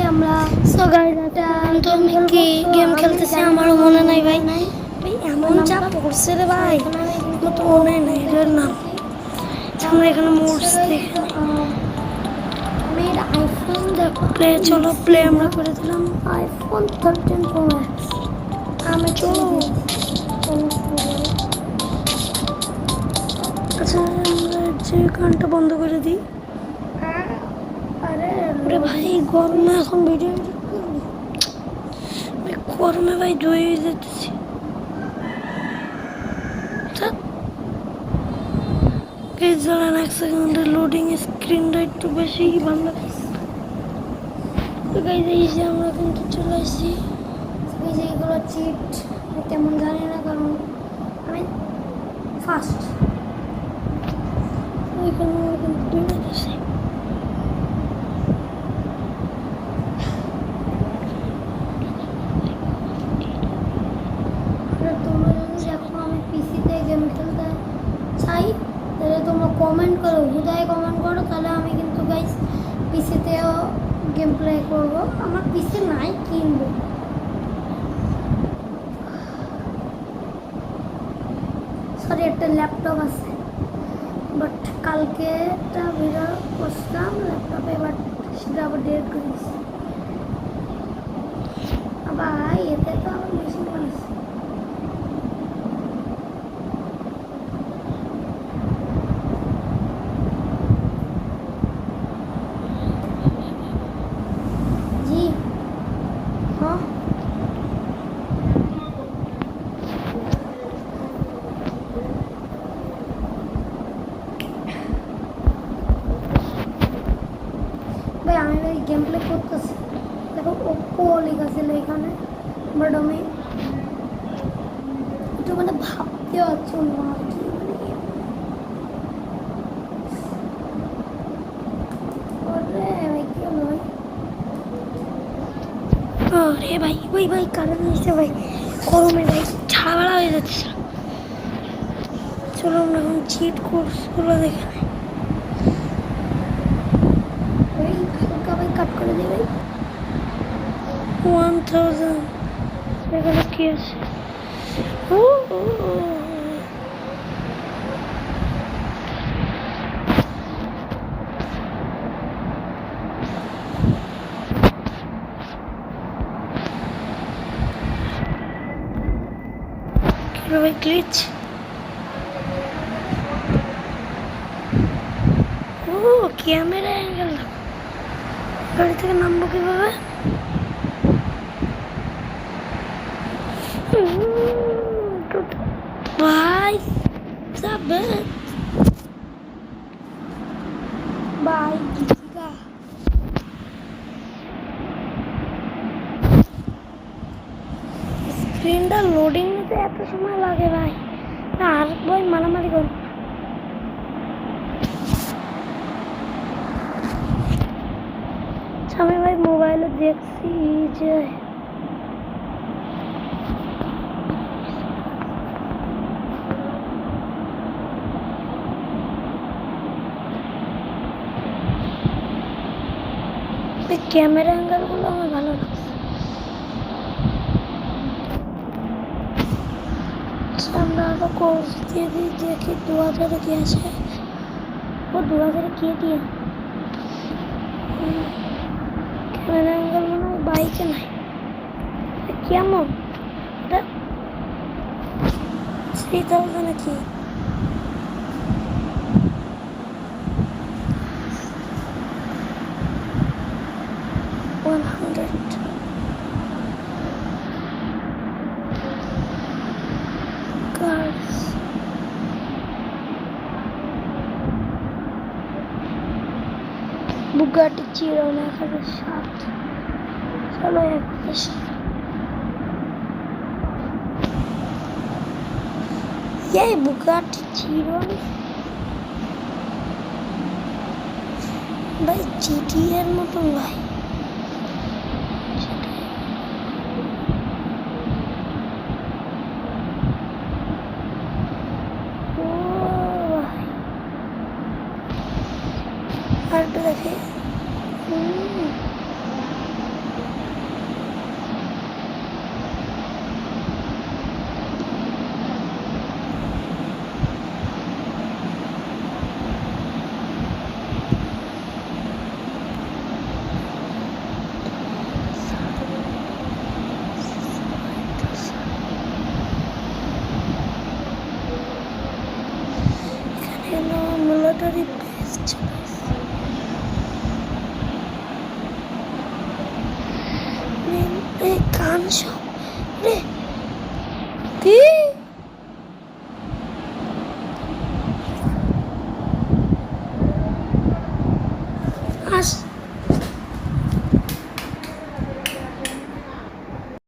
আমরা so guys তো আমি কি গেম খেলতেছি আমারও মনে নাই ভাই। ভাই এমন চাপ পড়ছে রে ভাই, আমার তো মনে নাই এটার নাম। আমরা এখানে মরছি, আমি আইফোন প্লে, চলো প্লে আমরা করে দিলাম আইফোন 13 প্রো ম্যাক্স। আমি চলো আচ্ছা আমরা যে গানটা বন্ধ করে দিই। আরে ভাই গরমে এখন ভিডিও গরমে ভাই ধুয়ে যেতেছি। জানান এক সেকেন্ডের লোডিং স্ক্রিনটা একটু বেশি ভালো লাগছে। তো গাইজ এই যে আমরা কিন্তু চলে আসছি। এই যে এগুলো চিট তেমন জানি না, কারণ আমি ফার্স্ট ওইখানে কিন্তু দুই মিনিট আছে। তোমরা যদি এখন আমি পিসিতে গেম খেলতে চাই তাহলে তোমরা কমেন্ট করো, হুদায় কমেন্ট করো, তাহলে আমি কিন্তু গাইজ পিসিতেও গেম প্লে করবো। আমার পিসি নাই, কিনবো। সরি একটা ল্যাপটপ আছে, বাট কালকে একটা ভিডিও করছিলাম ল্যাপটপে, বাট সেটা আবার ডিলিট করে দিচ্ছি। আবার এতে তো আমার মেশিন বানাচ্ছে। আমি ওই গেম প্লে করতেছি, দেখো ওপো লেখা ছিল এখানে, বাট আমি একটু মানে ভাবতে পারছি না আর কি, রে ভাই ওই ভাই কারেন্ট নিচ্ছে ভাই, গরমে ভাই ছাড়া হয়ে যাচ্ছে। চলো আমরা এখন চিট কোর্সগুলো দেখে নেই। ভাই কাট করে দিই ভাই 1000। এখানে কি আছে? ভাই গ্লিচ, ও ক্যামেরা অ্যাঙ্গেল, গাড়ি থেকে নামবো কিভাবে? ভাই যাবে ভাই গিকা স্ক্রিনটা লোডিং নিতে এত সময় লাগে ভাই, আর ভাই মারামারি কর। আমি ভাই মোবাইলে দেখছি যে ক্যামেরা অ্যাঙ্গেলগুলো আমার ভালো লাগছে। আমরা আরো কোর্স দিয়ে দিই, দেখি 2000 কি আছে। ও 2000 কি দিয়ে ক্যামেরা অ্যাঙ্গেল মনে হয় বাইকে নাই, কেমন এটা 3000 নাকি? বুগাটি চিরন 1007। চলো 1000 এই বুগাটি চিরন ভাই জিটি এর মতন ভাই। আর দেখে লটারি বেস্ট গান সব রে